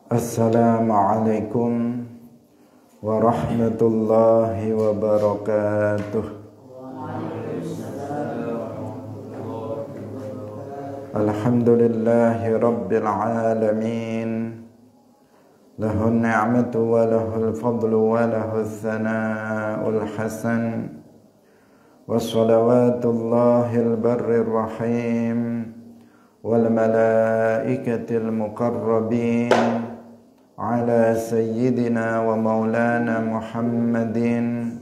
Assalamualaikum warahmatullahi wabarakatuh. Alhamdulillahi rabbil alamin. Lahun ni'matu wa lahul fadlu wa lahul thana'ul hasan. Wassalawatullahil barrir rahim wal malaikatil muqarrabin ala sayyidina wa maulana Muhammadin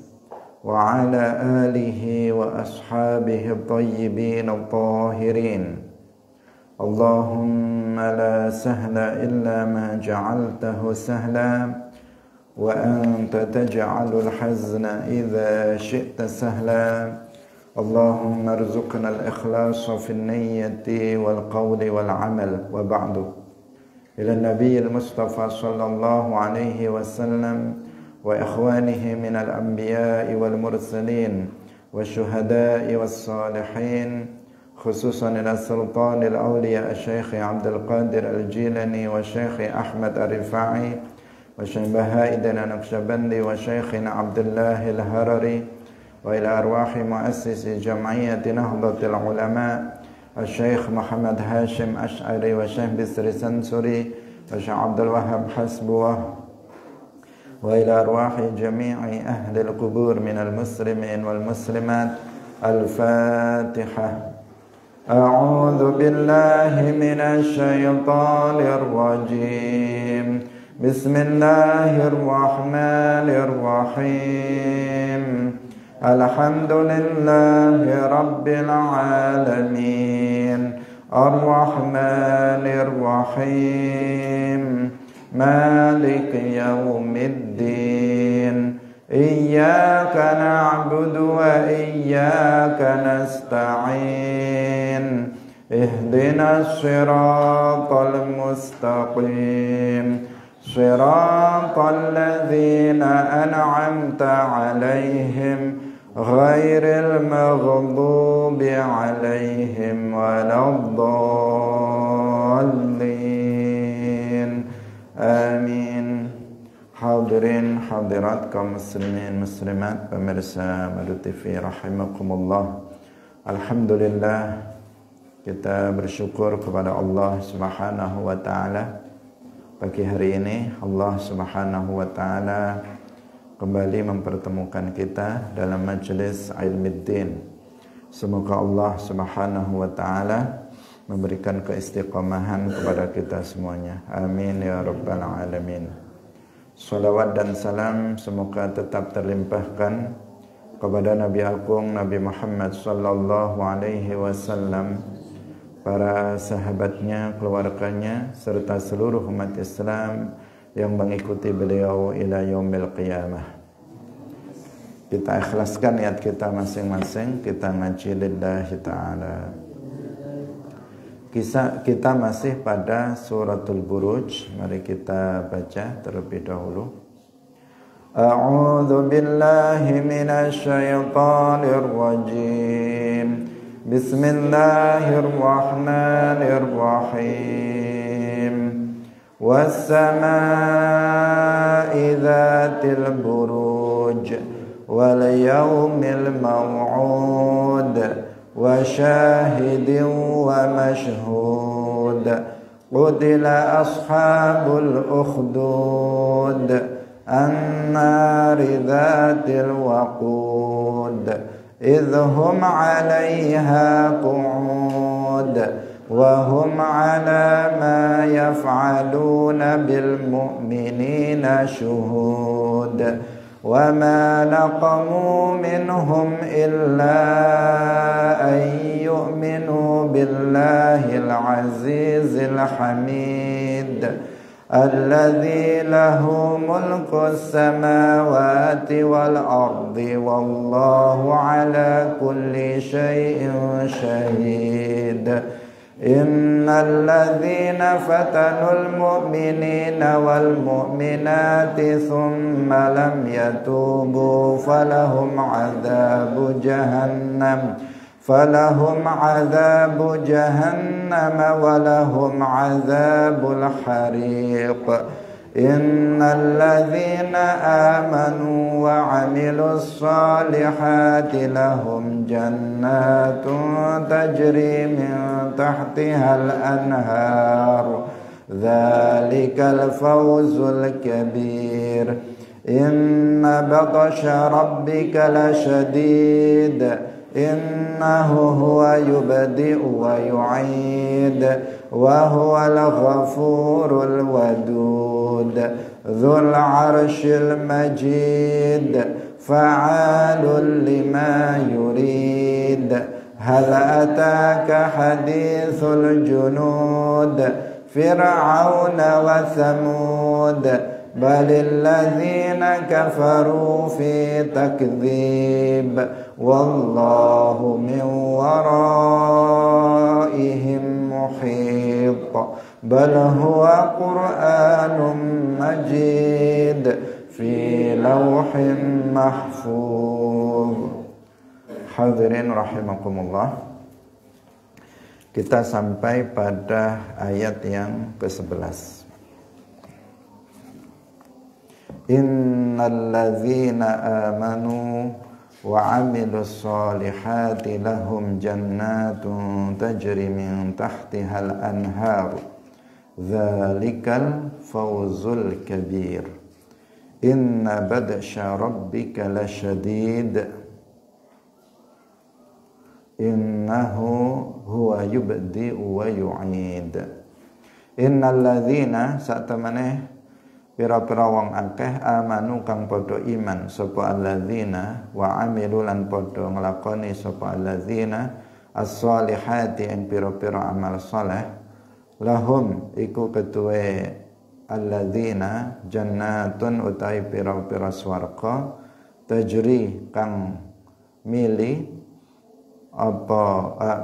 wa ala alihi wa ashabihi at-tayyibin at-tahirin. Allahumma la sahla illa ma ja'altahu sahla wa anta taj'alul hazna idza syi'ta sahla. Allahumma arzuqna al-ikhlasa fi an-niyyati wal qawli wal 'amal wa ba'du. Ila Nabiyil Mustafa sallallahu alaihi wasallam wa ikhwanihi minal anbiya'i wal mursalin wa syuhada'i was salihin, khususan ila sultanil awliya Syekh Abdul Qadir Al-Jilani wa Syekh Ahmad Ar-Rifai wa Syekh Baha'idan Naqsyabandi wa Syekh Abdullah Al-Harari wa ila arwahi muassisi Jam'iyyati Nahdlatul Ulama Syekh Muhammad Hashim Ash'ari wa Syekh Bisri Sansuri wa Syekh Abdul Wahab Hasbuwah wa ila arwahi jami'i ahli al-qubur minal muslimin wal muslimat. Al-Fatihah. A'udzu billahi minasy syaithanir rajim. Bismillahirrahmanirrahim. Alhamdulillahi rabbil alamin. Ar-Rahmanir Rahim. Maliki yaumiddin. Iyyaka na'budu wa iyyaka nasta'in. Ihdinas siratal mustaqim. Siratal ladzina an'amta 'alaihim ghairil maghdubi 'alaihim waladdallin. Amin. Hadirin hadirat kaum muslimin muslimat pemirsa Madu TV rahimakumullah. Alhamdulillah, kita bersyukur kepada Allah Subhanahu wa taala. Pagi hari ini Allah Subhanahu wa taala kembali mempertemukan kita dalam majelis Ilmuddin. Semoga Allah Subhanahu wa taala memberikan keistiqomahan kepada kita semuanya. Amin ya rabbal alamin. Salawat dan salam semoga tetap terlimpahkan kepada Nabi Agung Nabi Muhammad sallallahu alaihi wasallam, para sahabatnya, keluarganya, serta seluruh umat Islam yang mengikuti beliau ila yaumil qiyamah. Kita ikhlaskan niat kita masing-masing, kita ngaji lillahi ta'ala. Kita masih pada suratul Buruj. Mari kita baca terlebih dahulu. A'udzu billahi minasy syaithanir rajim. Bismillahirrahmanirrahim. Was-samaa'i dzatil buruj wal yawmil maw'ud wa syahidin wa mashhud. Qutila ashabul ukhdud an-nari dzatil waqud idhum 'alayha qu'ud wa hum 'ala ma yaf'aluna bil mu'minina syuhud. وَمَا نَقَمُوا مِنْهُمْ إِلَّا أَنْ يُؤْمِنُوا بِاللَّهِ الْعَزِيزِ الْحَمِيدِ الَّذِي لَهُ مُلْكُ السَّمَاوَاتِ وَالْأَرْضِ وَاللَّهُ عَلَى كُلِّ شَيْءٍ شَهِيدٌ. إن الذين فتنوا المؤمنين والمؤمنات ثم لم يتوبوا فلهم عذاب جهنم falahum adzabu jahannam wa lahum adzabul hariq. Innal ladzina amanu wa 'amilus solihati lahum jannatun tajri min tahtihal anhar. Dzalikal fawzul kabir. Inna batasha rabbika lasyadid. Innahu huwa yubdi'u wa yu'id wa huwal ghafurul wadud dzul 'arsyil majid fa'alul lima yurid. Hal ataka hadithul junud fir'auna wa thamud balil ladzina kafaru fi takdzib wallahu min waraihim muhit bal huwa qur'anun majid fi lawhin mahfuz. Hadirin rahimakumullah, kita sampai pada ayat yang ke-11. Innal ladzina amanu wa 'amilus solihati lahum jannatun tajri min tahtihal anhar. Dzalikal fawzul kabir. Inna batsha rabbika lasyadid. Innahu huwa yubdi'u wa yu'id. Innal ladzina satamane pira-pira wong akeh amanu kang padha iman sapa alladzina wa amilu lan padha nglakoni sapa alladzina as-solihati ing pira-pira amal saleh lahum iku ketuwe alladzina jannatun utawi pira-pira swarga tajri kang mili apa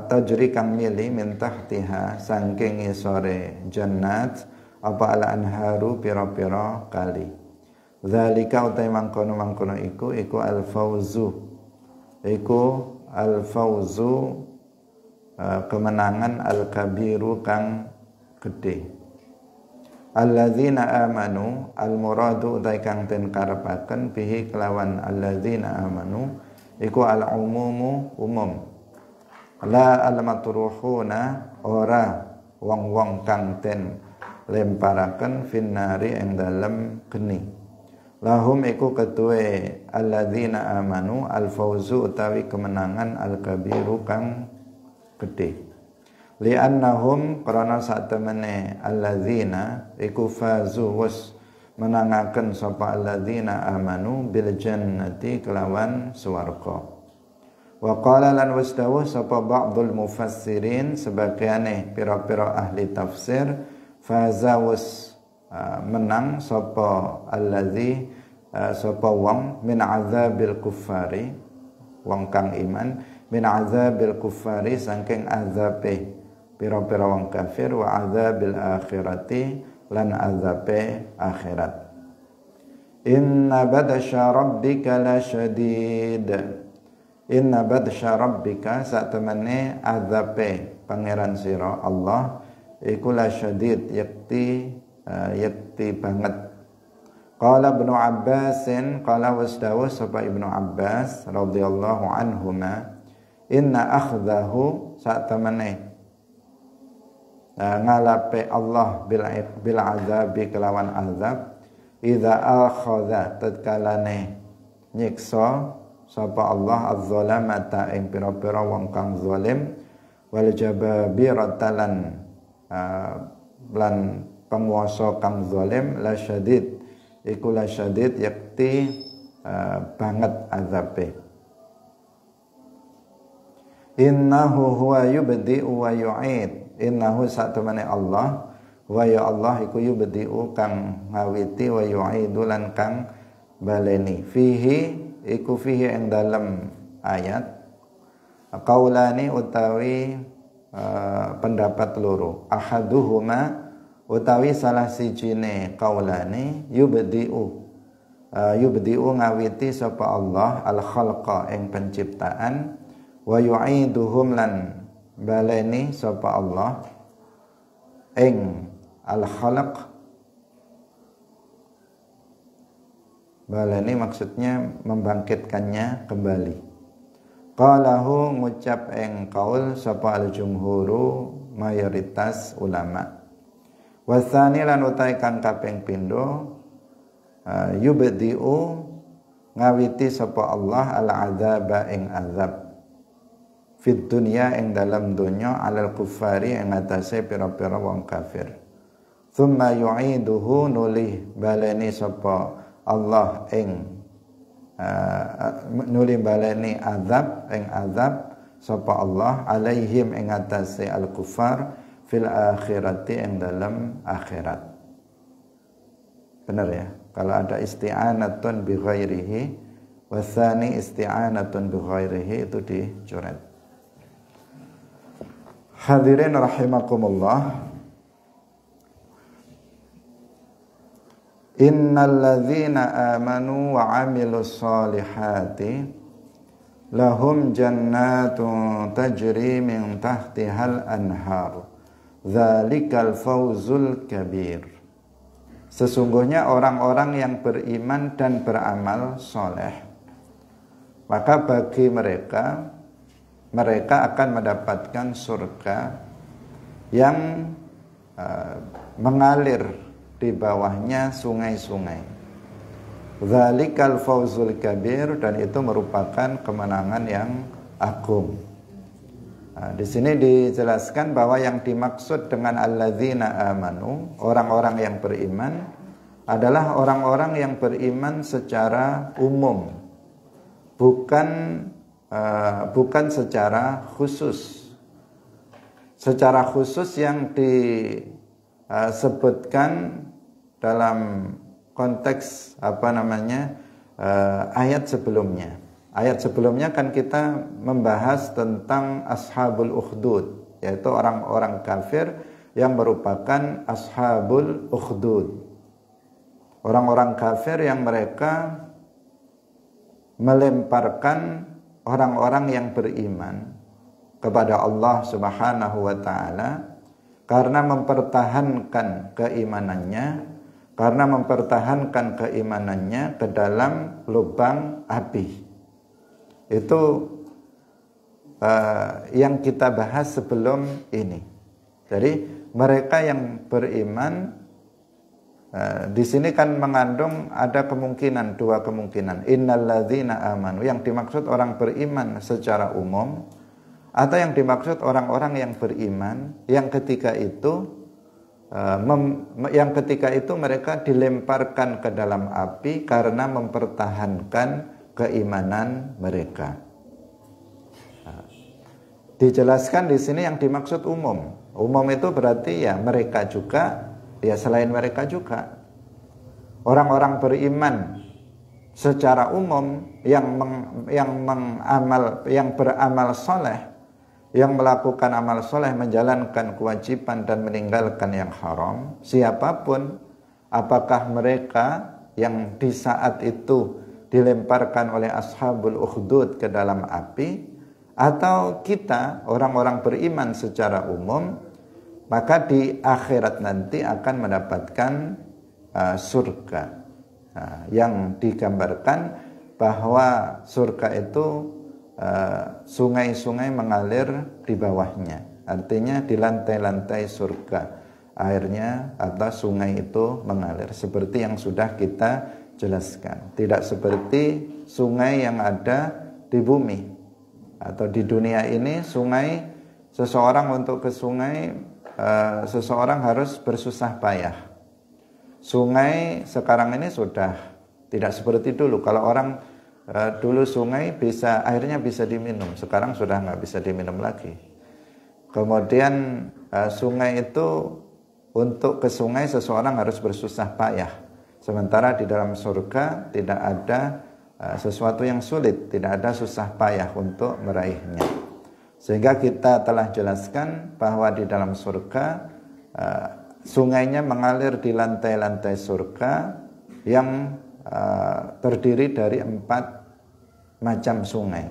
tajri kang mili min tahtiha saking isore jannat apa al anharu pira-pira kali. Zalika utai mangkono iku al fauzu. Iku al fauzu kemenangan al kabiru kang gede. Alladzina amanu al muradu utai kang den karepaken bihi kelawan alladzina amanu iku al umumu umum. La al matruhuna ora wong-wong kang den lemparaken finnari ing dalem geni. Lahum iku ketuwe alladzina amanu al-fawzu utawi kemenangan al-kabiru kang gede. Li'annahum karana satemene alladzina iku fazu was menangaken sapa alladzina amanu bil jannati kelawan swarga. Wa qala lan wasdawuh sapa ba'dul mufassirin sebagiane pira-pira ahli tafsir fazawus menang sapa allazi sapa wong min azabil kuffari wong kang iman min azabil kuffari saking azabe pira-pira wong kafir wa azabil akhirati lan azabe akhirat. Inna batsha rabbika lasyadid. Inna batsha rabbika satemene azabe pangeran sira Allah iku lasyadid yakti banget. Qala Ibnu Abbasin qala wasdawu sapa Ibnu Abbas radhiyallahu anhuma inna akhdahu satamane ngalape Allah bil azabi kelawan azab idza akhadha tatkalane nyiksa sapa Allah az-zalamata ing pira-pira wong kang zalim wal jababiratalan lan penguasa kang zalim la syadid iku la syadid yakti banget azabe. Innahu huwa yubdi'u wa yu'id. Innahu satemene Allah wa ya Allah iku yubdi'u kang ngawiti wa yu'idu lan kang baleni. Fihi iku fihi ing dalem ayat qaulani utawi pendapat loro. Ahaduhuma utawi salah sijine qaulani yubdi'u ngawiti sapa Allah al khalqa ing penciptaan wa yu'iduhum lan baleni sapa Allah ing al-khalaq. Baleni maksudnya membangkitkannya kembali. Qalahu ngucap ing qaul sapa al-jumhuru mayoritas ulama. Wasani lan utai kang kaping pindho yubdi'u ngawiti sapa Allah al-adzaba ing azab fid dunya ing dalam dunya alal kuffari ing atase pira-pira wong kafir. Tsumma yu'iduhu nuli baleni sapa Allah ing nuli baleni azab ing azab sapa Allah alaihim ing atase al-kuffar fil akhirati ing dalam akhirat. Benar ya? Kalau ada isti'anatun bi ghairihi wasani isti'anatun bi ghairihi itu dicoret. Hadirin rahimakumullah. Innal ladzina amanu wa 'amilus solihati lahum jannatun tajri min tahtihal anhar. Dzalikal fawzul kabir. Sesungguhnya orang-orang yang beriman dan beramal soleh, maka bagi mereka akan mendapatkan surga yang mengalir di bawahnya sungai-sungai. Dzalikal fawzul kabir, dan itu merupakan kemenangan yang agung. Di sini dijelaskan bahwa yang dimaksud dengan alladzina amanu, orang-orang yang beriman, adalah orang-orang yang beriman secara umum, bukan secara khusus. Secara khusus yang disebutkan dalam konteks ayat sebelumnya. Ayat sebelumnya kan kita membahas tentang ashabul ukhdud, yaitu orang-orang kafir yang merupakan ashabul ukhdud. Orang-orang kafir yang mereka melemparkan orang-orang yang beriman kepada Allah Subhanahu wa taala karena mempertahankan keimanannya ke dalam lubang api. Itu yang kita bahas sebelum ini. Jadi mereka yang beriman di sini kan mengandung ada dua kemungkinan. Innal ladzina amanu, yang dimaksud orang beriman secara umum, atau yang dimaksud orang-orang yang beriman yang ketika itu mereka dilemparkan ke dalam api karena mempertahankan keimanan mereka. Dijelaskan di sini yang dimaksud umum. Umum itu berarti ya mereka juga, ya selain mereka juga. Orang-orang beriman secara umum yang beramal soleh, yang melakukan amal soleh, menjalankan kewajiban dan meninggalkan yang haram, siapapun, apakah mereka yang di saat itu dilemparkan oleh ashabul ukhdud ke dalam api, atau kita orang-orang beriman secara umum, maka di akhirat nanti akan mendapatkan surga. Yang digambarkan bahwa surga itu sungai-sungai mengalir di bawahnya. Artinya di lantai-lantai surga airnya atau sungai itu mengalir, seperti yang sudah kita jelaskan. Tidak seperti sungai yang ada di bumi atau di dunia ini. Sungai, seseorang untuk ke sungai, seseorang harus bersusah payah. Sungai sekarang ini sudah tidak seperti dulu. Kalau orang dulu sungai airnya bisa diminum, sekarang sudah nggak bisa diminum lagi. Kemudian sungai itu, untuk ke sungai seseorang harus bersusah payah. Sementara di dalam surga tidak ada sesuatu yang sulit, tidak ada susah payah untuk meraihnya. Sehingga kita telah jelaskan bahwa di dalam surga sungainya mengalir di lantai-lantai surga yang terdiri dari 4 macam sungai.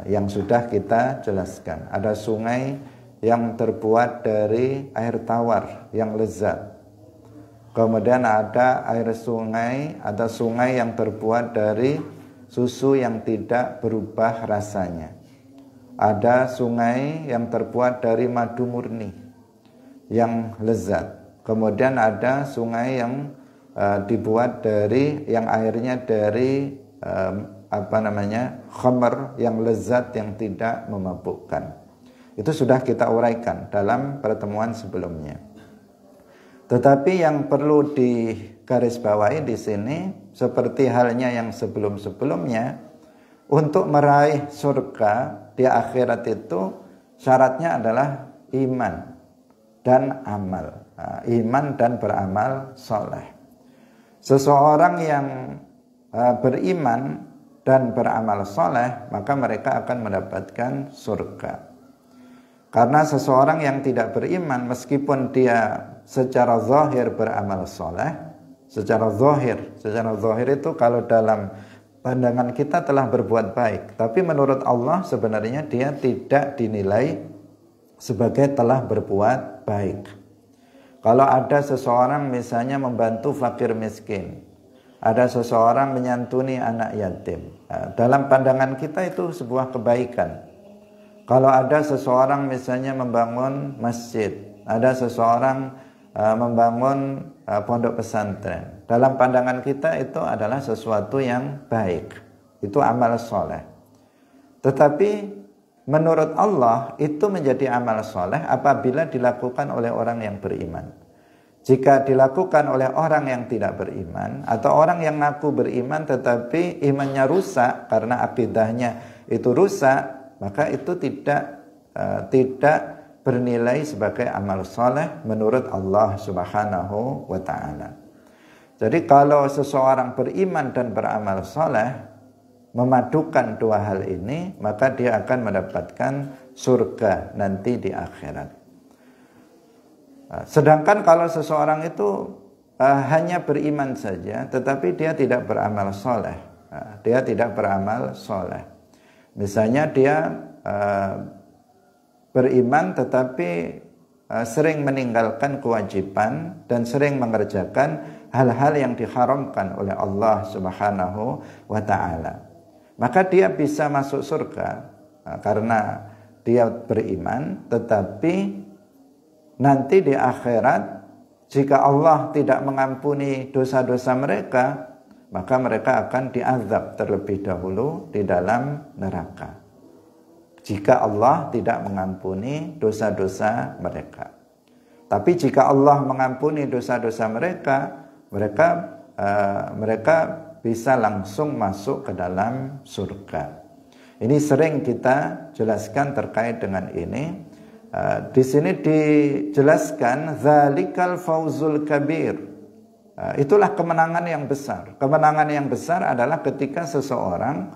yang sudah kita jelaskan. Ada sungai yang terbuat dari air tawar yang lezat. Kemudian ada sungai yang terbuat dari susu yang tidak berubah rasanya. Ada sungai yang terbuat dari madu murni yang lezat. Kemudian ada sungai yang dibuat dari yang airnya dari khamr yang lezat yang tidak memabukkan. Itu sudah kita uraikan dalam pertemuan sebelumnya. Tetapi yang perlu digarisbawahi di sini, seperti halnya yang sebelum-sebelumnya, untuk meraih surga di akhirat itu syaratnya adalah iman dan amal. Iman dan beramal soleh. Seseorang yang beriman dan beramal soleh, maka mereka akan mendapatkan surga. Karena seseorang yang tidak beriman, meskipun dia secara zahir beramal soleh, secara zahir itu kalau dalam pandangan kita telah berbuat baik, tapi menurut Allah sebenarnya dia tidak dinilai sebagai telah berbuat baik. Kalau ada seseorang misalnya membantu fakir miskin, ada seseorang menyantuni anak yatim, dalam pandangan kita itu sebuah kebaikan. Kalau ada seseorang misalnya membangun masjid, ada seseorang membangun pondok pesantren, dalam pandangan kita itu adalah sesuatu yang baik, itu amal soleh. Tetapi menurut Allah itu menjadi amal soleh apabila dilakukan oleh orang yang beriman. Jika dilakukan oleh orang yang tidak beriman, atau orang yang ngaku beriman tetapi imannya rusak karena akidahnya itu rusak, maka itu tidak bernilai sebagai amal soleh menurut Allah Subhanahu wa ta'ala. Jadi kalau seseorang beriman dan beramal soleh, memadukan dua hal ini, maka dia akan mendapatkan surga nanti di akhirat. Sedangkan kalau seseorang itu hanya beriman saja, tetapi dia tidak beramal soleh, misalnya dia beriman tetapi sering meninggalkan kewajiban dan sering mengerjakan hal-hal yang diharamkan oleh Allah Subhanahu wa ta'ala, maka dia bisa masuk surga karena dia beriman. Tetapi nanti di akhirat, jika Allah tidak mengampuni dosa-dosa mereka, maka mereka akan diazab terlebih dahulu di dalam neraka, jika Allah tidak mengampuni dosa-dosa mereka. Tapi jika Allah mengampuni dosa-dosa mereka, mereka bisa langsung masuk ke dalam surga. Ini sering kita jelaskan terkait dengan ini. Di sini dijelaskan zalikal fauzul kabir. Itulah kemenangan yang besar. Kemenangan yang besar adalah ketika seseorang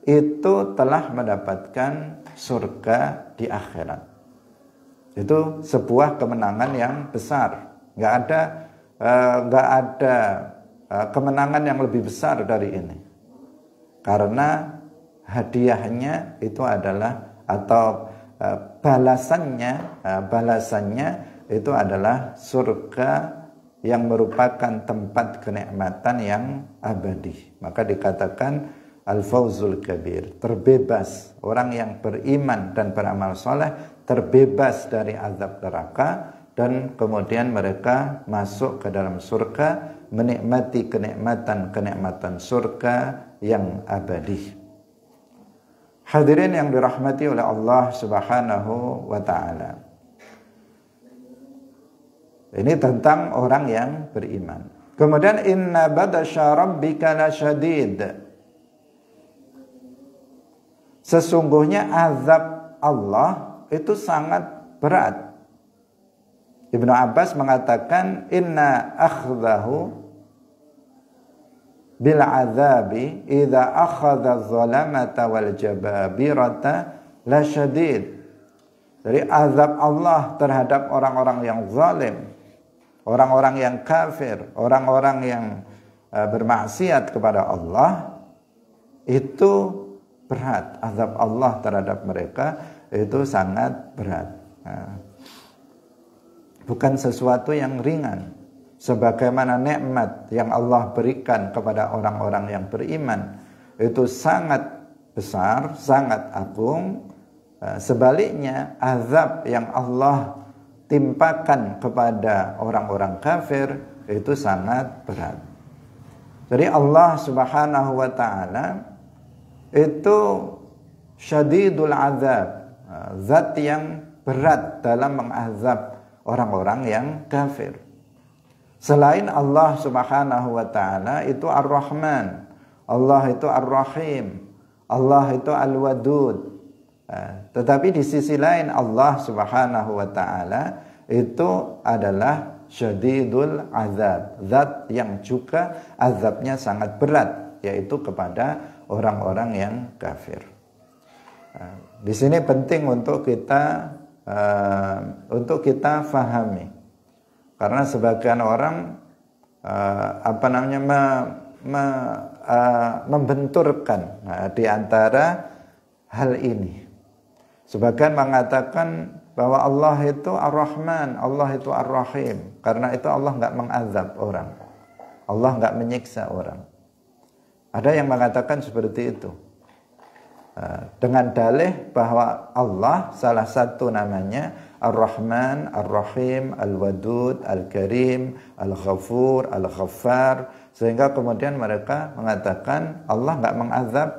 itu telah mendapatkan surga di akhirat. Itu sebuah kemenangan yang besar. Nggak ada kemenangan yang lebih besar dari ini. Karena hadiahnya itu adalah, atau balasannya itu adalah surga yang merupakan tempat kenikmatan yang abadi. Maka dikatakan al-fauzul kabir, terbebas. Orang yang beriman dan beramal soleh terbebas dari azab neraka, dan kemudian mereka masuk ke dalam surga, menikmati kenikmatan surga yang abadi. Hadirin yang dirahmati oleh Allah Subhanahu wa ta'ala, ini tentang orang yang beriman. Kemudian inna batasya rabbika lasyadid, sesungguhnya azab Allah itu sangat berat. Ibnu Abbas mengatakan inna akhdahu bil azabi idza akhadha zalamata wal jababirata la syadid. Jadi azab Allah terhadap orang-orang yang zalim, orang-orang yang kafir, orang-orang yang bermaksiat kepada Allah itu berat. Azab Allah terhadap mereka itu sangat berat. Bukan sesuatu yang ringan. Sebagaimana nikmat yang Allah berikan kepada orang-orang yang beriman itu sangat besar, sangat agung. Sebaliknya azab yang Allah timpakan kepada orang-orang kafir itu sangat berat. Jadi Allah Subhanahu wa taala itu syadidul azab, zat yang berat dalam mengazab orang-orang yang kafir. Selain Allah Subhanahu wa taala itu Ar-Rahman, Allah itu Ar-Rahim, Allah itu Al-Wadud. Tetapi di sisi lain Allah Subhanahu wa taala itu adalah syadidul azab, zat yang juga azabnya sangat berat, yaitu kepada orang-orang yang kafir. Di sini penting untuk kita fahami, karena sebagian orang membenturkan di antara hal ini. Sebagian mengatakan bahwa Allah itu Ar-Rahman, Allah itu Ar-Rahim. Karena itu Allah enggak mengazab orang, Allah enggak menyiksa orang. Ada yang mengatakan seperti itu, dengan dalih bahwa Allah salah satu namanya Ar-Rahman, Ar-Rahim, Al-Wadud, Al-Karim, Al-Ghafur, Al-Ghaffar. Sehingga kemudian mereka mengatakan Allah enggak mengazab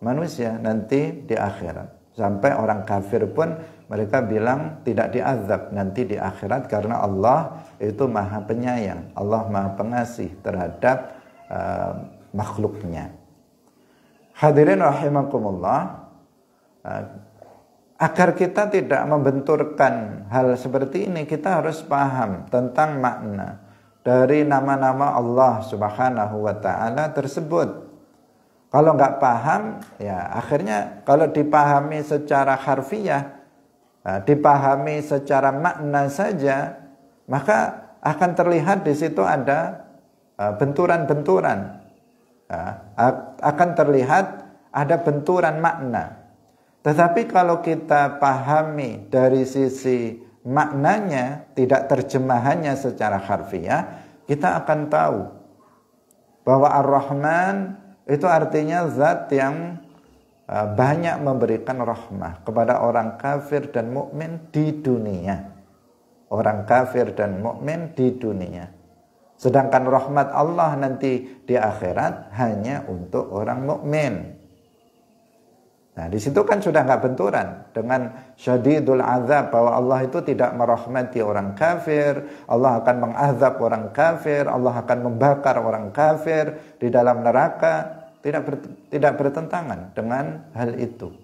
manusia nanti di akhirat. Sampai orang kafir pun mereka bilang tidak diazab nanti di akhirat, karena Allah itu maha penyayang, Allah maha pengasih terhadap makhluknya. Hadirin rahimakumullah, agar kita tidak membenturkan hal seperti ini, kita harus paham tentang makna dari nama-nama Allah Subhanahu wa taala tersebut. Kalau nggak paham, ya akhirnya kalau dipahami secara harfiah, dipahami secara makna saja, maka akan terlihat di situ ada benturan-benturan, akan terlihat ada benturan makna. Tetapi kalau kita pahami dari sisi maknanya, tidak terjemahannya secara harfiah, kita akan tahu bahwa Ar-Rahman itu artinya zat yang banyak memberikan rahmah kepada orang kafir dan mukmin di dunia. Orang kafir dan mukmin di dunia. Sedangkan rahmat Allah nanti di akhirat hanya untuk orang mukmin. Nah, di situ kan sudah nggak benturan dengan syadidul azab, bahwa Allah itu tidak merahmati orang kafir, Allah akan mengazab orang kafir, Allah akan membakar orang kafir di dalam neraka. Tidak bertentangan dengan hal itu.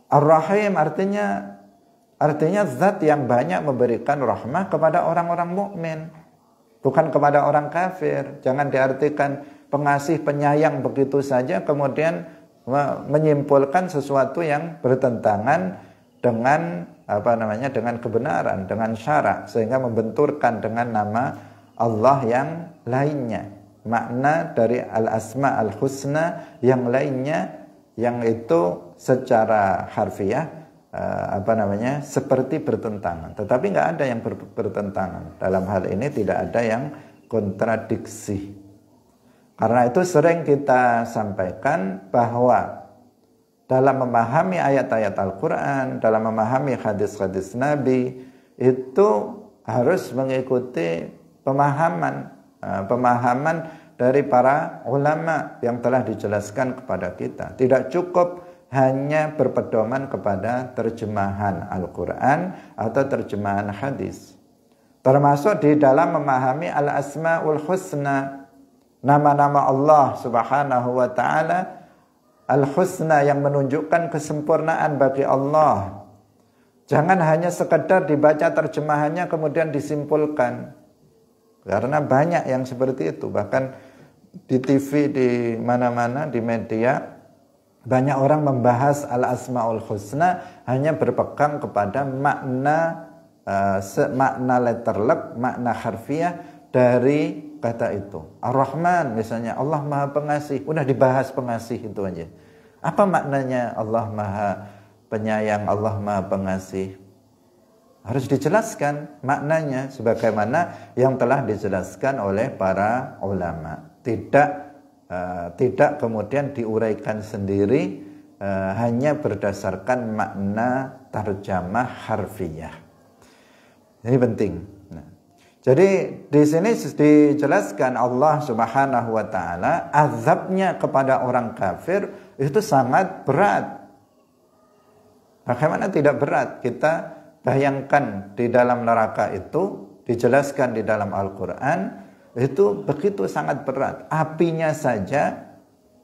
Ar-Rahim artinya zat yang banyak memberikan rahmah kepada orang-orang mukmin, bukan kepada orang kafir. Jangan diartikan pengasih penyayang begitu saja kemudian menyimpulkan sesuatu yang bertentangan dengan dengan kebenaran, dengan syarak, sehingga membenturkan dengan nama Allah yang lainnya. Makna dari al-asma al-husna yang lainnya, yang itu secara harfiah seperti bertentangan. Tetapi nggak ada yang bertentangan. Dalam hal ini tidak ada yang kontradiksi. Karena itu sering kita sampaikan bahwa dalam memahami ayat-ayat Al-Quran, dalam memahami hadis-hadis Nabi, itu harus mengikuti pemahaman dari para ulama yang telah dijelaskan kepada kita. Tidak cukup hanya berpedoman kepada terjemahan Al-Quran atau terjemahan hadis. Termasuk di dalam memahami al-asma'ul husna, nama-nama Allah Subhanahu wa ta'ala al-husna yang menunjukkan kesempurnaan bagi Allah. Jangan hanya sekedar dibaca terjemahannya kemudian disimpulkan. Karena banyak yang seperti itu. Bahkan di TV, di mana-mana, di media, banyak orang membahas al-asma'ul husna hanya berpegang kepada makna letter luck, makna harfiah dari kata itu. Ar-Rahman misalnya, Allah Maha Pengasih, udah dibahas pengasih itu aja. Apa maknanya Allah Maha Penyayang, Allah Maha Pengasih? Harus dijelaskan maknanya sebagaimana yang telah dijelaskan oleh para ulama. Tidak kemudian diuraikan sendiri hanya berdasarkan makna tarjamah harfiyah. Ini penting. Nah, jadi di sini dijelaskan Allah Subhanahu wa taala azabnya kepada orang kafir itu sangat berat. Bagaimana tidak berat? Kita bayangkan di dalam neraka itu dijelaskan di dalam Al-Quran itu begitu sangat berat. Apinya saja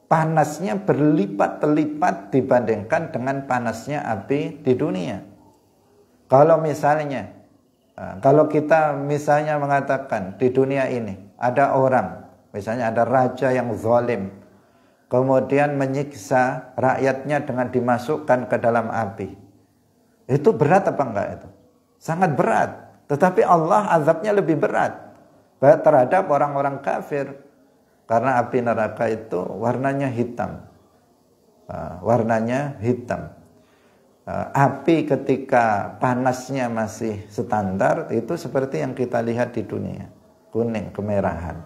panasnya berlipat-lipat dibandingkan dengan panasnya api di dunia. Kalau kita misalnya mengatakan di dunia ini ada orang, misalnya ada raja yang zalim, kemudian menyiksa rakyatnya dengan dimasukkan ke dalam api. Itu berat apa enggak itu? Sangat berat. Tetapi Allah azabnya lebih berat terhadap orang-orang kafir. Karena api neraka itu warnanya hitam. Warnanya hitam. Api ketika panasnya masih standar itu seperti yang kita lihat di dunia. Kuning, kemerahan.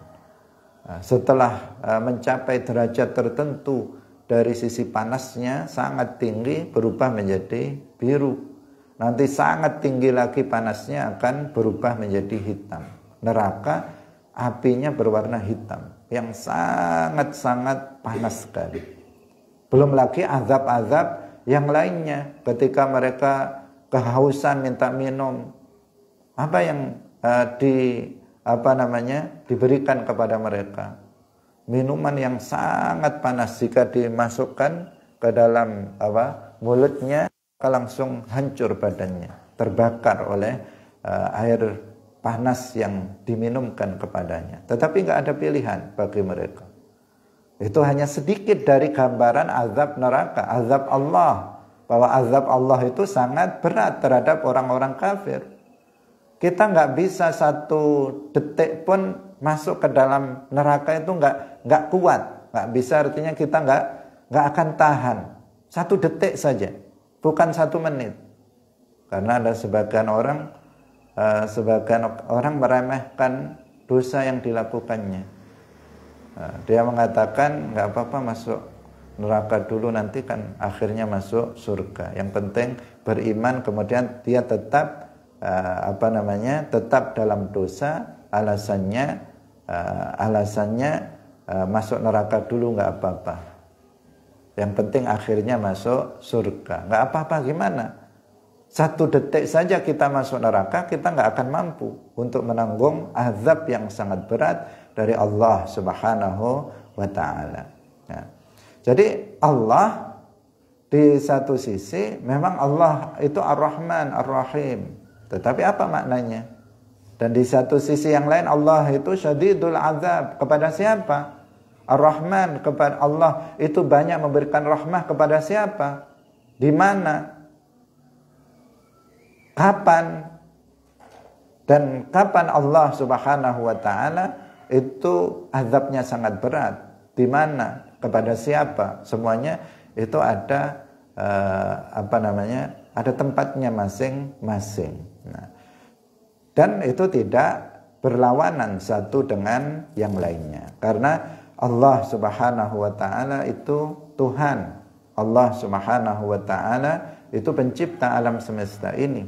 Setelah mencapai derajat tertentu dari sisi panasnya sangat tinggi berubah menjadi biru. Nanti sangat tinggi lagi panasnya akan berubah menjadi hitam. Neraka apinya berwarna hitam yang sangat-sangat panas sekali. Belum lagi azab-azab yang lainnya ketika mereka kehausan minta minum. Apa yang diberikan kepada mereka? Minuman yang sangat panas jika dimasukkan ke dalam mulutnya langsung hancur badannya, terbakar oleh air panas yang diminumkan kepadanya. Tetapi nggak ada pilihan bagi mereka. Itu hanya sedikit dari gambaran azab neraka, azab Allah. Bahwa azab Allah itu sangat berat terhadap orang-orang kafir. Kita nggak bisa satu detik pun masuk ke dalam neraka itu nggak kuat, nggak bisa, artinya kita nggak akan tahan satu detik saja. Bukan 1 menit. Karena ada sebagian orang meremehkan dosa yang dilakukannya. Dia mengatakan nggak apa-apa masuk neraka dulu, nanti kan akhirnya masuk surga. Yang penting beriman, kemudian dia tetap tetap dalam dosa, alasannya masuk neraka dulu nggak apa-apa. Yang penting akhirnya masuk surga. Nggak apa-apa gimana? 1 detik saja kita masuk neraka, kita nggak akan mampu untuk menanggung azab yang sangat berat dari Allah Subhanahu wa ta'ala. Nah, jadi Allah di satu sisi memang Allah itu Ar-Rahman, Ar-Rahim. Tetapi apa maknanya? Dan di satu sisi yang lain Allah itu syadidul azab. Kepada siapa? Ar-Rahman, kepada Allah itu banyak memberikan rahmah kepada siapa? Di mana? Kapan? Dan kapan Allah Subhanahu wa taala itu azabnya sangat berat? Di mana? Kepada siapa? Semuanya itu ada ada tempatnya masing-masing. Nah, dan itu tidak berlawanan satu dengan yang lainnya. Karena Allah Subhanahu wa taala itu Tuhan. Allah Subhanahu wa taala itu pencipta alam semesta ini.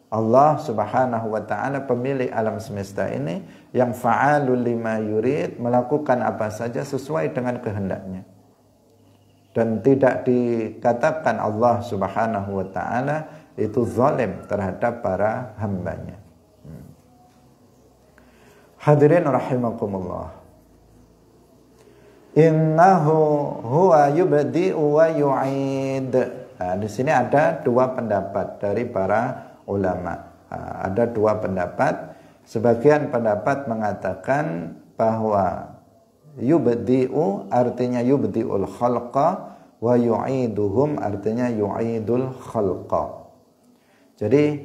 Allah Subhanahu wa taala pemilik alam semesta ini yang fa'alul lima yurid, melakukan apa saja sesuai dengan kehendaknya. Dan tidak dikatakan Allah Subhanahu wa taala itu zalim terhadap para hambanya. Hadirin rahimakumullah. Innahu huwa yubdi'u wa yu'id. Nah, di sini ada 2 pendapat dari para ulama. Ada 2 pendapat. Sebagian pendapat mengatakan bahwa yubdi'u artinya yubdi'ul khalqa wa yu'iduhum artinya yu'idul khalqa. Jadi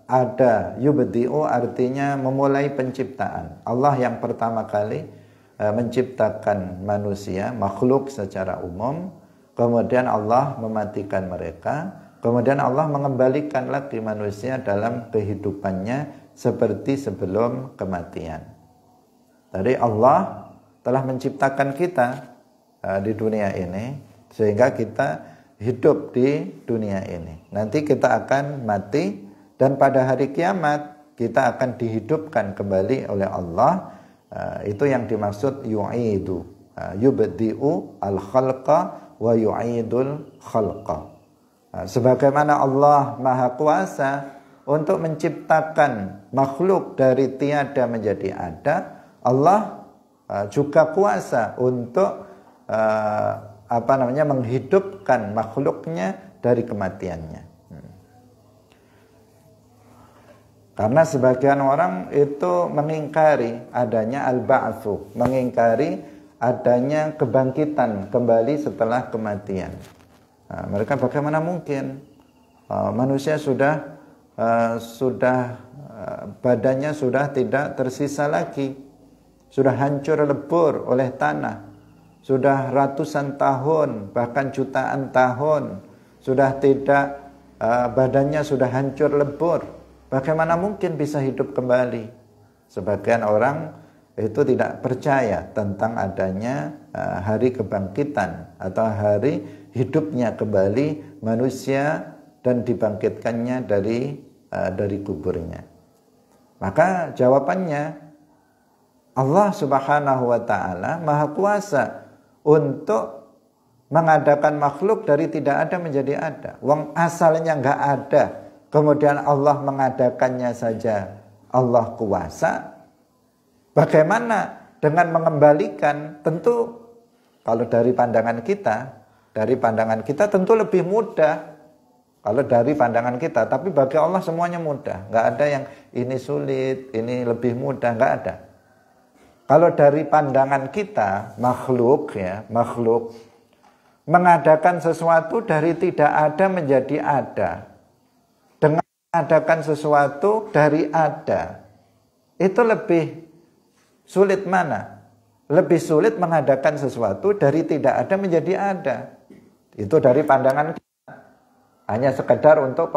ada, yubdi'u artinya memulai penciptaan. Allah yang pertama kali menciptakan manusia, makhluk secara umum, kemudian Allah mematikan mereka, kemudian Allah mengembalikan lagi manusia dalam kehidupannya seperti sebelum kematian. Jadi Allah telah menciptakan kita di dunia ini sehingga kita hidup di dunia ini. Nanti kita akan mati dan pada hari kiamat kita akan dihidupkan kembali oleh Allah. Itu yang dimaksud yu'idu. Yubdi'u al-khalqa wa yu'idul khalqa. Sebagaimana Allah Maha Kuasa untuk menciptakan makhluk dari tiada menjadi ada, Allah juga kuasa untuk menghidupkan makhluknya dari kematiannya. Karena sebagian orang itu mengingkari adanya al-ba'tsu, mengingkari adanya kebangkitan kembali setelah kematian. Mereka bagaimana mungkin manusia sudah badannya sudah tidak tersisa lagi, sudah hancur lebur oleh tanah, sudah ratusan tahun bahkan jutaan tahun sudah tidak, badannya sudah hancur lebur. Bagaimana mungkin bisa hidup kembali? Sebagian orang itu tidak percaya tentang adanya hari kebangkitan atau hari hidupnya kembali manusia dan dibangkitkannya dari kuburnya. Maka jawabannya, Allah Subhanahu wa taala Maha Kuasa untuk mengadakan makhluk dari tidak ada menjadi ada. Wong asalnya enggak ada, kemudian Allah mengadakannya saja, Allah kuasa. Bagaimana dengan mengembalikan? Tentu kalau dari pandangan kita tentu lebih mudah kalau dari pandangan kita. Tapi bagi Allah semuanya mudah. Nggak ada yang ini sulit, ini lebih mudah, nggak ada. Kalau dari pandangan kita, makhluk mengadakan sesuatu dari tidak ada menjadi ada, dengan mengadakan sesuatu dari ada, itu lebih sulit mana? Lebih sulit mengadakan sesuatu dari tidak ada menjadi ada. Itu dari pandangan kita. Hanya sekedar untuk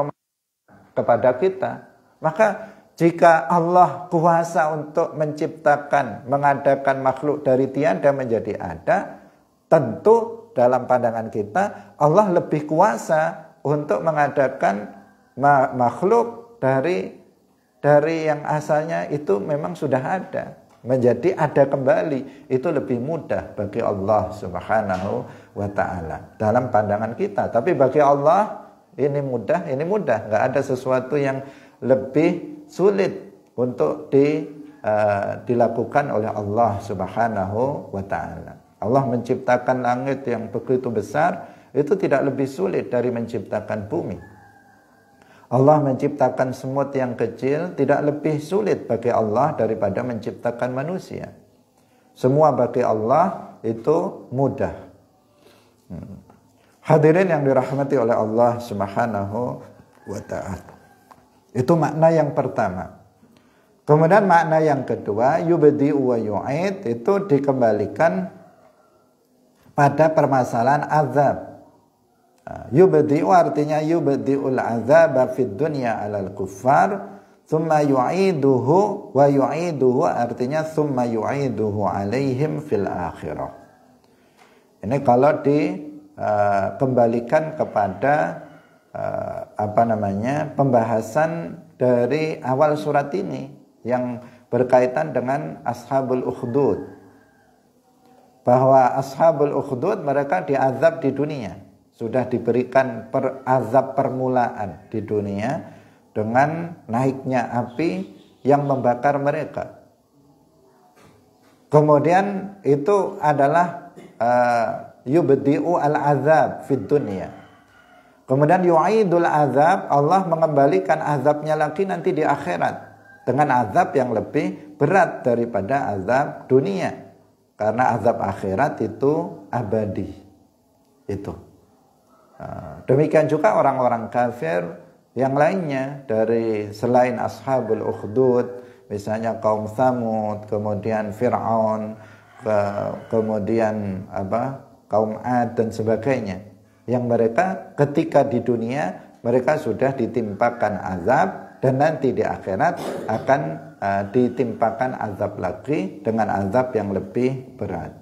kepada kita. Maka jika Allah kuasa untuk menciptakan, mengadakan makhluk dari tiada menjadi ada, tentu dalam pandangan kita Allah lebih kuasa untuk mengadakan makhluk dari yang asalnya itu memang sudah ada menjadi ada kembali. Itu lebih mudah bagi Allah Subhanahu wa ta'ala dalam pandangan kita. Tapi bagi Allah ini mudah, nggak ada sesuatu yang lebih sulit untuk dilakukan oleh Allah Subhanahu wa ta'ala. Allah menciptakan langit yang begitu besar, itu tidak lebih sulit dari menciptakan bumi. Allah menciptakan semut yang kecil tidak lebih sulit bagi Allah daripada menciptakan manusia. Semua bagi Allah itu mudah. Hadirin yang dirahmati oleh Allah Subhanahu wa ta'ala. Itu makna yang pertama. Kemudian makna yang kedua, yubdi'u wa yu'id, itu dikembalikan pada permasalahan azab. Yubdi'u artinya yubdi'ul azaba fid dunya 'alal kuffar, thumma yu'iduhu wa yu'iduhu artinya thumma yu'iduhu 'alaihim fil akhirah. Ini kalau dikembalikan kepada pembahasan dari awal surat ini yang berkaitan dengan Ashabul Ukhdud, bahwa Ashabul Ukhdud mereka diazab di dunia, sudah diberikan azab permulaan di dunia dengan naiknya api yang membakar mereka. Kemudian itu adalah yubdi'u al-azab fid dunya. Kemudian yu'idul azab, Allah mengembalikan azabnya lagi nanti di akhirat dengan azab yang lebih berat daripada azab dunia. Karena azab akhirat itu abadi. Itu. Demikian juga orang-orang kafir yang lainnya dari selain ashabul ukhdud, misalnya kaum Tsamud, kemudian Fir'aun, kemudian kaum Ad dan sebagainya, yang mereka ketika di dunia mereka sudah ditimpakan azab dan nanti di akhirat akan ditimpakan azab lagi dengan azab yang lebih berat.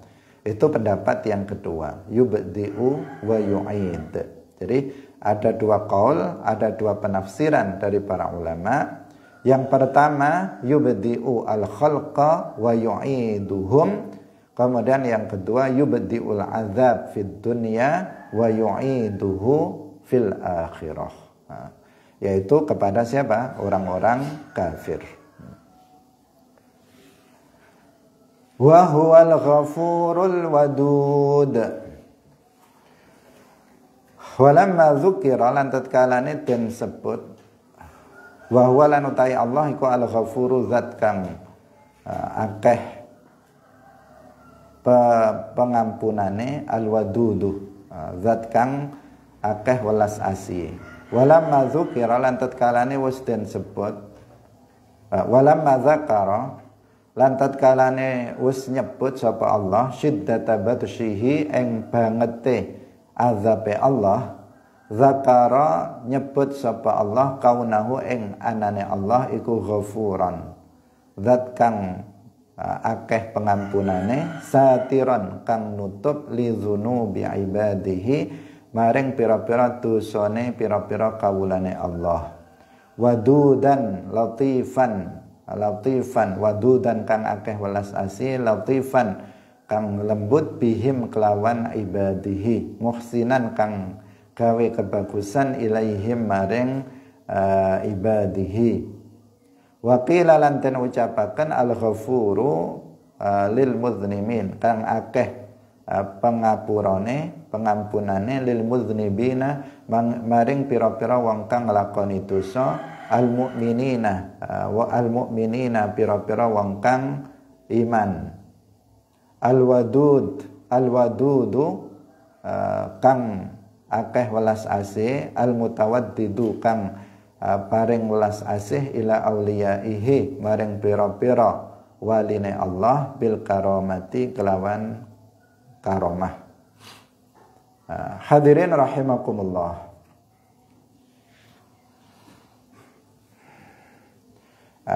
Itu pendapat yang kedua, yubdi'u wa yu'id. Jadi ada dua qaul, ada dua penafsiran dari para ulama. Yang pertama, yubdi'u al-khalqa wa yu'iduhum. Kemudian yang kedua, yubdi'ul azab fid dunya wa yu'iduhu fil akhirah. Yaitu kepada siapa? Orang-orang kafir. Wa huwal ghafurul wadud. Walamma dzukira lan tatkalane den sebut wa huwa lan utai Allah iku al ghafuru zat kang akeh pengampunane, al wadudu zat kang akeh welas asih. Walamma dzukira lan tatkalane wis den sebut walamma dzakara lan tatkalane wis nyebut sapa Allah syiddata batsyihi ing bangete azabe Allah, zakara nyebut sapa Allah kaunahu ing anane Allah iku ghafuran, zat kang akeh pengampunane, satiran kang nutup li dzunubi ibadihi maring pira-pira dosane pira-pira kawulane Allah, wadudan latifan wadudan kang akeh welas asih, latifan kang lembut bihim kelawan ibadihi, muhsinan kang gawe kebagusan ilaihim maring ibadihi. Wa qila lan ten ucapaken al-ghafuru lil muznimin kang akeh pengampunane lil muznibina maring pira-pira wong kang nglakoni dosa, al-mu'minina wa al-mu'minina pira-pira wong kang iman. Al-wadudu kang akeh welas asih, al-mutawaddidu kang paring welas asih ila auliyaihi maring pira-pira waline Allah bil karamati kelawan karomah. Hadirin rahimakumullah.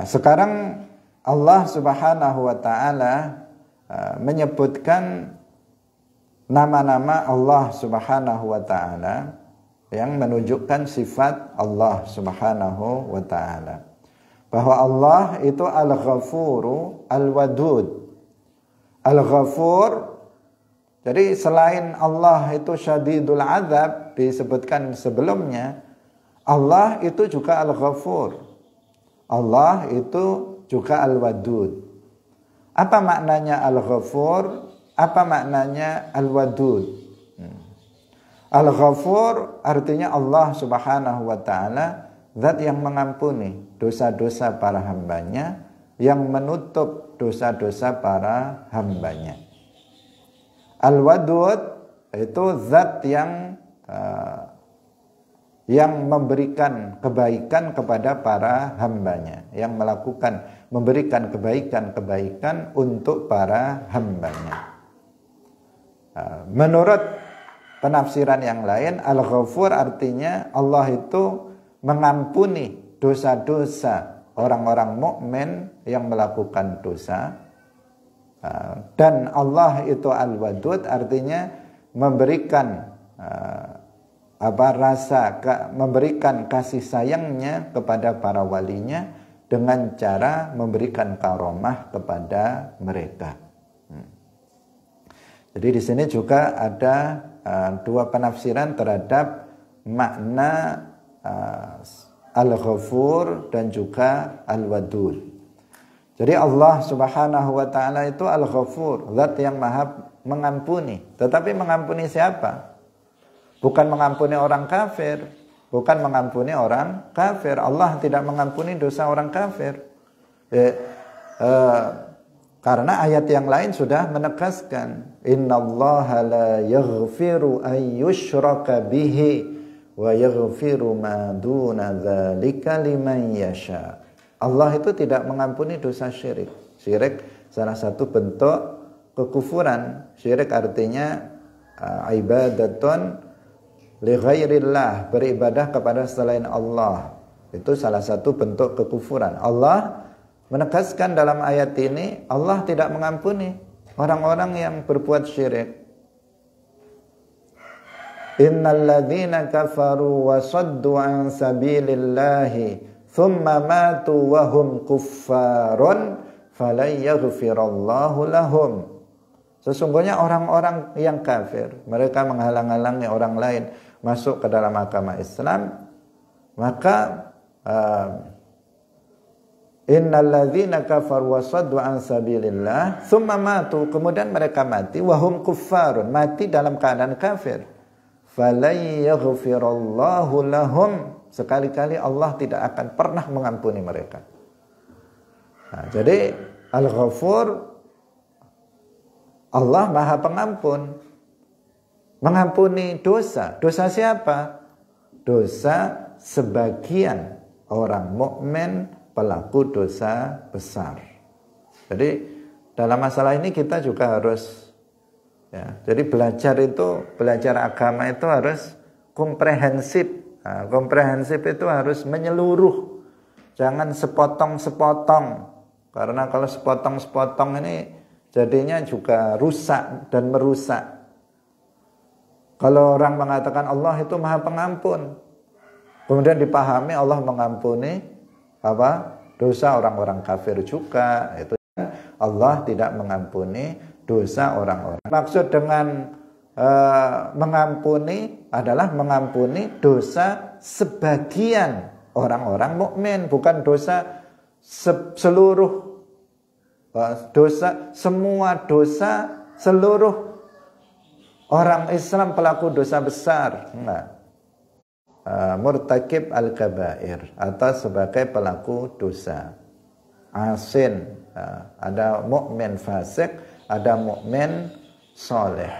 Sekarang Allah Subhanahu wa taala menyebutkan nama-nama Allah Subhanahu wa taala yang menunjukkan sifat Allah Subhanahu wa taala. Bahwa Allah itu Al-Ghafuru Al-Wadud. Al-Ghafur, jadi selain Allah itu Syadidul Azab disebutkan sebelumnya, Allah itu juga Al-Ghafur. Allah itu juga Al-Wadud. Apa maknanya Al-Ghafur? Apa maknanya Al-Wadud? Al-Ghafur artinya Allah Subhanahu wa ta'ala zat yang mengampuni dosa-dosa para hambanya, yang menutup dosa-dosa para hambanya. Al-Wadud itu zat yang memberikan kebaikan kepada para hambanya, yang memberikan kebaikan untuk para hambanya. Menurut penafsiran yang lain, Al-Ghafur artinya Allah itu mengampuni dosa-dosa orang-orang mukmin yang melakukan dosa, dan Allah itu Al-Wadud artinya memberikan memberikan kasih sayangnya kepada para walinya dengan cara memberikan karomah kepada mereka. Jadi di sini juga ada dua penafsiran terhadap makna Al-Ghafur dan juga Al-Wadud. Jadi Allah Subhanahu wa ta'ala itu Al-Ghafur, zat yang maha mengampuni. Tetapi mengampuni siapa? Bukan mengampuni orang kafir, bukan mengampuni orang kafir. Allah tidak mengampuni dosa orang kafir. Karena ayat yang lain sudah menegaskan, innallaha la yaghfiru an yushraka bihi wa yaghfiru ma duna dzalika liman yasha. Allah itu tidak mengampuni dosa syirik. Syirik salah satu bentuk kekufuran. Syirik artinya ibadatun li ghairillah, beribadah kepada selain Allah. Itu salah satu bentuk kekufuran. Allah menegaskan dalam ayat ini, Allah tidak mengampuni orang-orang yang berbuat syirik. Innal ladzina kafaru wa saddu an sabilillahi thumma matu wa hum kuffarun falan yaghfirallahu lahum. Sesungguhnya orang-orang yang kafir, mereka menghalang-halangi orang lain masuk ke dalam agama Islam, maka innal ladzina kafaru wa saddu an sabilillah thumma matu, kemudian mereka mati wa hum kuffarun, mati dalam keadaan kafir. Falan yaghfirallahu lahum, sekali-kali Allah tidak akan pernah mengampuni mereka. Nah, jadi Al-Ghafur, Allah Maha Pengampun, mengampuni dosa. Dosa siapa? Dosa sebagian orang mukmin pelaku dosa besar. Jadi dalam masalah ini kita juga harus jadi belajar agama itu harus komprehensif. Nah, komprehensif itu harus menyeluruh. Jangan sepotong-sepotong. Karena kalau sepotong-sepotong ini jadinya juga rusak dan merusak. Kalau orang mengatakan Allah itu Maha Pengampun, kemudian dipahami Allah mengampuni dosa orang-orang kafir juga, itu Allah tidak mengampuni dosa orang-orang. Maksud dengan mengampuni adalah mengampuni dosa sebagian orang-orang mukmin, bukan dosa seluruh dosa, semua dosa seluruh orang Islam pelaku dosa besar. Enggak. Murtakib al-kabair, atau sebagai pelaku dosa. Asin, ada mukmin fasik, ada mukmin soleh.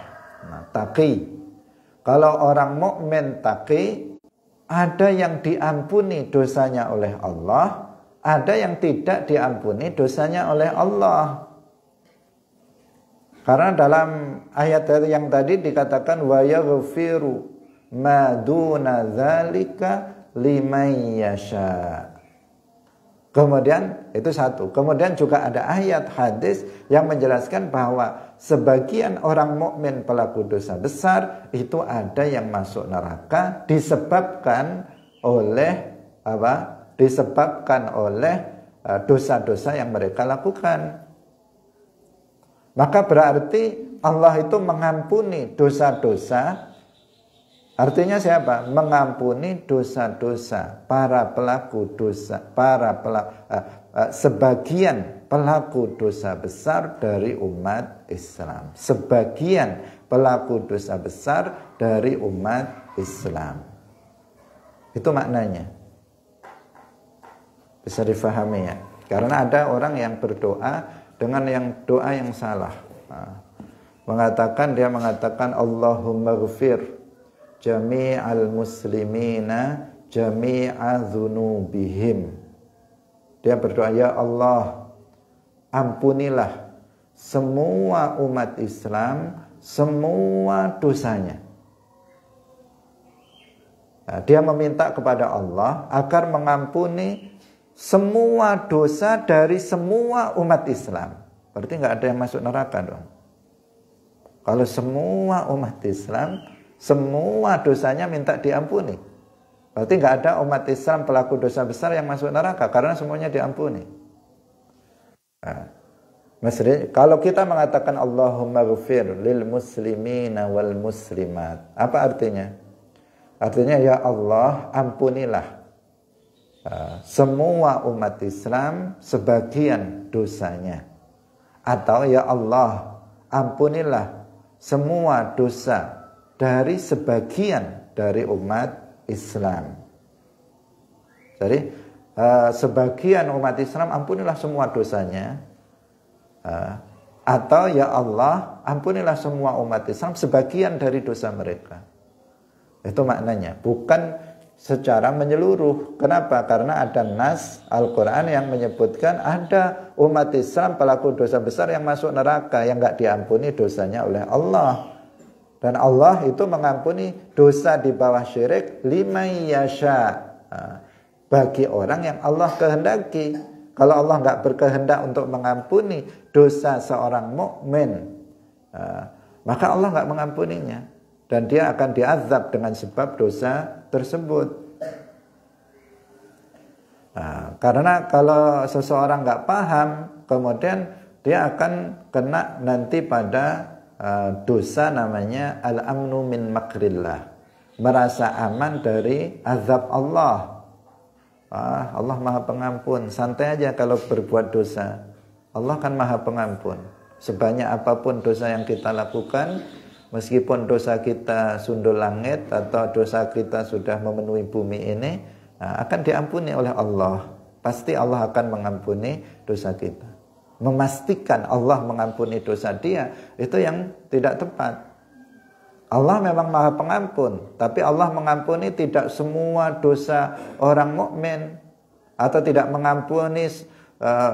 Nah, taqi. Kalau orang mukmin taqi, ada yang diampuni dosanya oleh Allah, ada yang tidak diampuni dosanya oleh Allah. Karena dalam ayat yang tadi dikatakan wa yaghfiru ma duna dzalika liman yasha. Kemudian itu satu. Kemudian juga ada ayat hadis yang menjelaskan bahwa sebagian orang mukmin pelaku dosa besar itu ada yang masuk neraka disebabkan oleh disebabkan oleh dosa-dosa yang mereka lakukan. Maka berarti Allah itu mengampuni dosa-dosa. Artinya siapa? Mengampuni dosa-dosa para pelaku dosa, sebagian pelaku dosa besar dari umat Islam. Sebagian pelaku dosa besar dari umat Islam. Itu maknanya. Bisa difahami ya? Karena ada orang yang berdoa dengan doa yang salah. Dia mengatakan Allahumma ghfir jami'al muslimina jami'a dzunubihim. Dia berdoa, ya Allah, ampunilah semua umat Islam semua dosanya. Nah, dia meminta kepada Allah agar mengampuni semua dosa dari semua umat Islam. Berarti nggak ada yang masuk neraka dong. Kalau semua umat Islam semua dosanya minta diampuni, berarti nggak ada umat Islam pelaku dosa besar yang masuk neraka karena semuanya diampuni. Nah, kalau kita mengatakan Allahumma ghfir lil muslimina wal muslimat, apa artinya? Artinya ya Allah, ampunilah semua umat Islam sebagian dosanya. Atau ya Allah, ampunilah semua dosa dari sebagian dari umat Islam. Jadi sebagian umat Islam ampunilah semua dosanya. Atau ya Allah, ampunilah semua umat Islam sebagian dari dosa mereka. Itu maknanya, bukan secara menyeluruh. Kenapa? Karena ada nas Al-Quran yang menyebutkan ada umat Islam pelaku dosa besar yang masuk neraka, yang gak diampuni dosanya oleh Allah. Dan Allah itu mengampuni dosa di bawah syirik liman yasha, bagi orang yang Allah kehendaki. Kalau Allah gak berkehendak untuk mengampuni dosa seorang mukmin, maka Allah gak mengampuninya, dan dia akan diazab dengan sebab dosa tersebut. Karena kalau seseorang nggak paham, kemudian dia akan kena nanti pada dosa namanya al-amnu min makrillah, merasa aman dari azab Allah. Allah Maha Pengampun, santai aja kalau berbuat dosa. Allah kan Maha Pengampun. Sebanyak apapun dosa yang kita lakukan, meskipun dosa kita sundul langit atau dosa kita sudah memenuhi bumi ini, akan diampuni oleh Allah. Pasti Allah akan mengampuni dosa kita. Memastikan Allah mengampuni dosa dia, itu yang tidak tepat. Allah memang Maha Pengampun, tapi Allah mengampuni tidak semua dosa orang mukmin, atau tidak mengampuni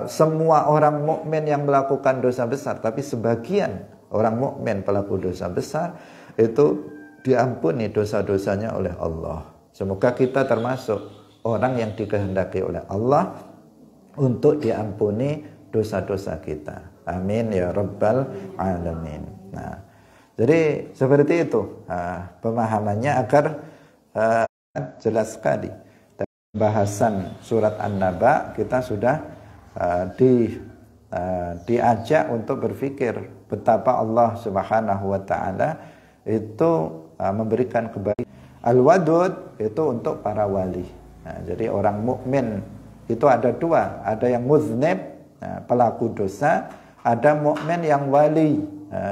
semua orang mukmin yang melakukan dosa besar, tapi sebagian orang mukmin pelaku dosa besar itu diampuni dosa-dosanya oleh Allah. Semoga kita termasuk orang yang dikehendaki oleh Allah untuk diampuni dosa-dosa kita. Amin ya rabbal alamin. Nah, jadi seperti itu pemahamannya agar jelas sekali. Bahasan surat An-Naba kita sudah diajak untuk berpikir betapa Allah Subhanahu wa taala itu memberikan kebaikan. Al-Wadud itu untuk para wali. Nah, jadi orang mukmin itu ada dua, ada yang muznib, pelaku dosa, ada mukmin yang wali,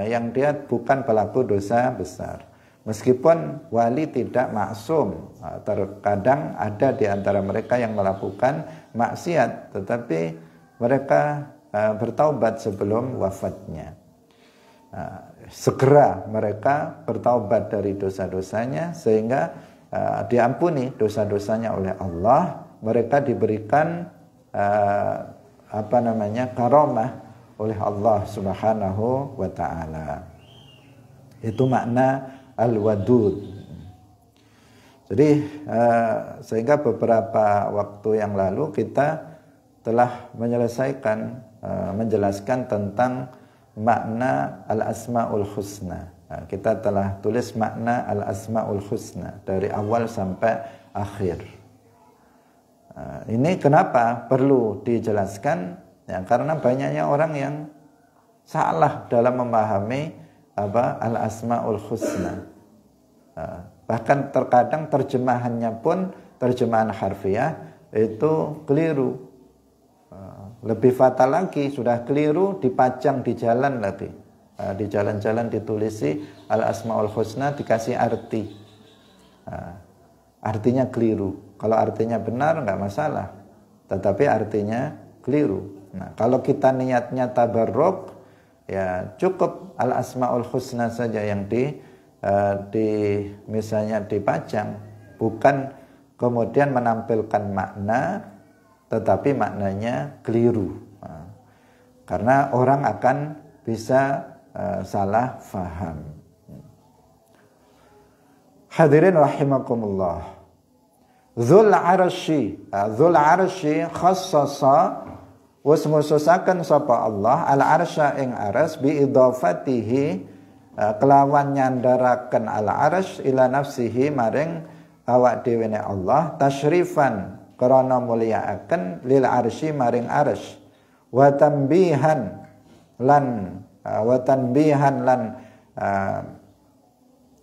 yang dia bukan pelaku dosa besar. Meskipun wali tidak maksum, terkadang ada di antara mereka yang melakukan maksiat, tetapi mereka bertaubat sebelum wafatnya. Segera mereka bertaubat dari dosa-dosanya sehingga diampuni dosa-dosanya oleh Allah. Mereka diberikan karamah oleh Allah Subhanahu wa taala. Itu makna al-wadud. Jadi sehingga beberapa waktu yang lalu kita telah menjelaskan tentang makna al-asmaul husna. Nah, kita telah tulis makna al-asmaul husna dari awal sampai akhir. Ini kenapa perlu dijelaskan? Ya, karena banyaknya orang yang salah dalam memahami al-asmaul husna. Bahkan terkadang terjemahannya pun terjemahan harfiah itu keliru. Lebih fatal lagi, sudah keliru dipajang di jalan lagi. Di jalan-jalan ditulisi al-asmaul husna, dikasih arti. Artinya keliru. Kalau artinya benar enggak masalah, tetapi artinya keliru. Nah, kalau kita niatnya tabarruk, ya cukup al-asmaul husna saja yang misalnya dipajang, bukan kemudian menampilkan makna tetapi maknanya keliru. Karena orang akan bisa salah faham. Hadirin rahimakumullah. Dzul arsy khassasa was khususaken sapa Allah al arsya ing arsy bi idhafatihi kelawan nyandaraken al arsy ila nafsihi maring awak dhewe Allah tasyrifan karena mulyaaken lil arsy maring arsy wa tanbihan lan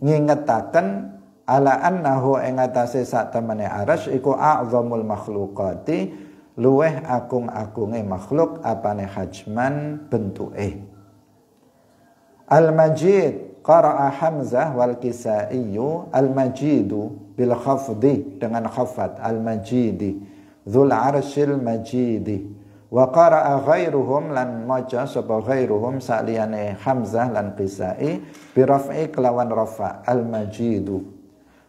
ngingetaken ala annahu ing atase sak temene arsy iku a'zamul makhluqati luweh agung-agunge makhluk apane hajman bentuke. Al-Majid qara'a Hamzah wal Kisaiyu al-Majidu bil khafdi dengan khafat al-Majidi dzul arsyil majidi wa qara'a ghairuhum lan maca sapa ghairuhum saliyane Hamzah lan Kisai bi raf'i kelawan rafa al-Majidu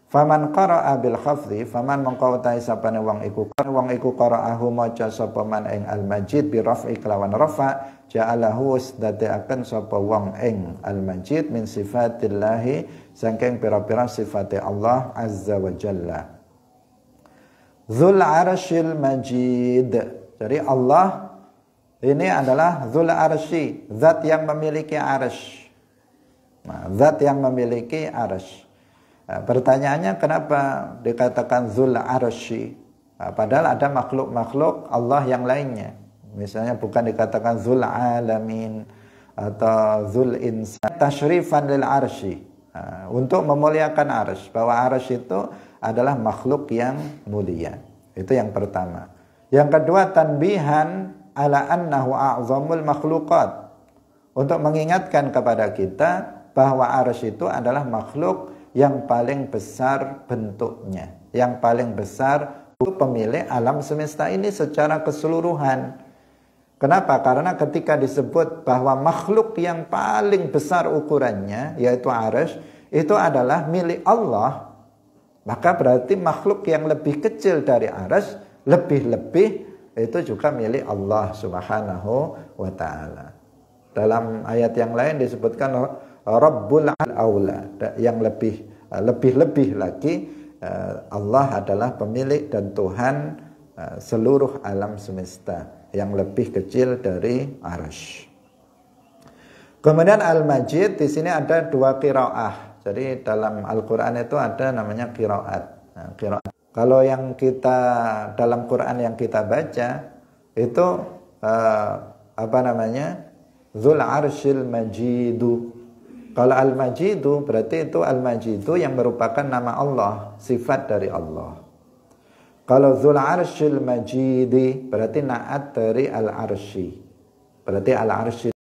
Faman qara'a bil khafdhi, faman mongko utahe sapane wong iku qara'ahu maca sapa man ing al-majid bi raf'i kelawan rafa, ja'alahu dadekaken sapa wong ing al-majid min sifatillahi saking pira-pira sifate Allah azza wa jalla. Dzul arsyil majid. Jadi Allah ini adalah dzul arsy, zat yang memiliki arsy. Nah, zat yang memiliki arsy. Nah, pertanyaannya kenapa dikatakan Dzul Arsy? Nah, padahal ada makhluk-makhluk Allah yang lainnya. Misalnya bukan dikatakan Dzul Alamin atau Dzul Insan. Tasyrifan lil arsy. Nah, untuk memuliakan arsy, bahwa arsy itu adalah makhluk yang mulia. Itu yang pertama. Yang kedua, tanbihan ala annahu a'zamul makhluqat. Untuk mengingatkan kepada kita bahwa arsy itu adalah makhluk yang paling besar bentuknya, yang paling besar pemilik alam semesta ini secara keseluruhan. Kenapa? Karena ketika disebut bahwa makhluk yang paling besar ukurannya, yaitu arsy, itu adalah milik Allah, maka berarti makhluk yang lebih kecil dari arsy, lebih-lebih itu juga milik Allah subhanahu wa ta'ala. Dalam ayat yang lain disebutkan Rabbul Aula, yang lebih lagi Allah adalah pemilik dan Tuhan seluruh alam semesta yang lebih kecil dari arsy. Kemudian al-majid, di sini ada dua qiraah. Jadi dalam Al-Qur'an itu ada namanya qiraat. Nah, qiraat. Kalau yang kita dalam Quran yang kita baca itu apa namanya? Dzul arsyil majidu. Kalau al-majidu berarti itu al-majidu yang merupakan nama Allah, sifat dari Allah. Kalau dzul arsyil majidi berarti naat dari al-arsy. Berarti al-arsy